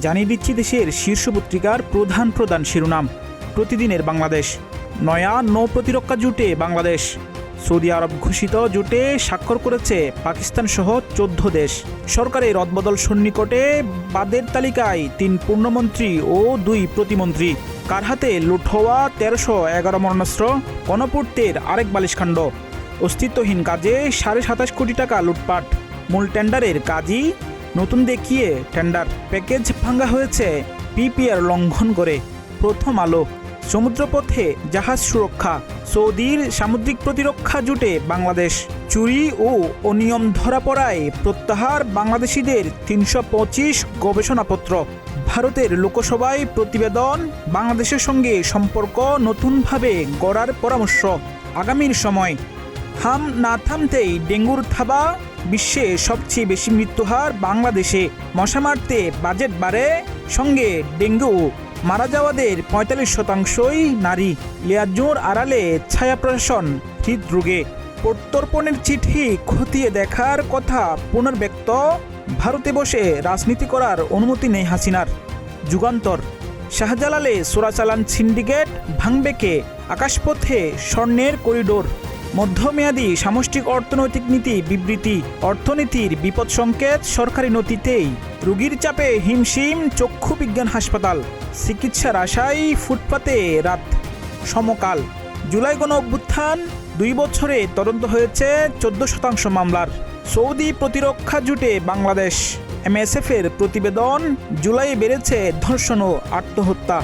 জানিয়ে দিচ্ছি দেশের শীর্ষ পত্রিকার প্রধান শিরোনাম। প্রতিদিনের বাংলাদেশ। নয়া নৌ প্রতিরক্ষা জোটে বাংলাদেশ। সৌদি আরব ঘোষিত জোটে স্বাক্ষর করেছে পাকিস্তান সহ 14 দেশ। সরকারের রদবদল সন্নিকটে বাদের তালিকায় 3 পূর্ণমন্ত্রী ও 2 প্রতিমন্ত্রী। কার হাতে লুট হওয়া 1311 মরণাস্ত্র, গণপূর্তের আরেক বালিশকাণ্ড। অস্তিত্বহীন কাজে 27.5 কোটি টাকা লুটপাট। মূল টেন্ডারের কাজই নতুন দেখিয়ে টেন্ডার প্যাকেজ ভাঙা হয়েছে পিপিআর লঙ্ঘন করে। প্রথম আলো। সমুদ্রপথে জাহাজ সুরক্ষা। সৌদির সামুদ্রিক প্রতিরক্ষা জোটে বাংলাদেশ। চুরি ও অনিয়ম ধরা পড়ায় প্রত্যাহার বাংলাদেশিদের 325 গবেষণাপত্র। ভারতের লোকসভায় প্রতিবেদন, বাংলাদেশের সঙ্গে সম্পর্ক নতুনভাবে গড়ার পরামর্শ। আগামীর সময়। হাম না থামতেই ডেঙ্গুর থাবা। বিশ্বে সবচেয়ে বেশি মৃত্যুহার বাংলাদেশে। মশা মারতে বাজেট বাড়ে, সঙ্গে ডেঙ্গু। মারা যাওয়াদের 45%ই নারী। লেয়াজোর আড়ালে ছায়া প্রশাসন হৃদরোগে। প্রত্যর্পণের চিঠি খতিয়ে দেখার কথা পুনর্ব্যক্ত। ভারতে বসে রাজনীতি করার অনুমতি নেই হাসিনার। যুগান্তর। শাহজালালে চোরাচালান সিন্ডিকেট ভাঙবে কে? আকাশপথে স্বর্ণের করিডোর। মধ্যমেয়াদী সামষ্টিক অর্থনৈতিক নীতি বিবৃতি। অর্থনীতির বিপদ সংকেত সরকারি নথিতেই। রোগীর চাপে হিমশিম চক্ষু বিজ্ঞান হাসপাতাল। চিকিৎসার আশায় ফুটপাতে রাত। সমকাল। জুলাই গণ অভ্যুত্থান 2 বছরে তদন্ত হয়েছে 14% মামলার। সৌদি প্রতিরক্ষা জোটে বাংলাদেশ। এমএসএফের প্রতিবেদন, জুলাইয়ে বেড়েছে ধর্ষণ ও আত্মহত্যা।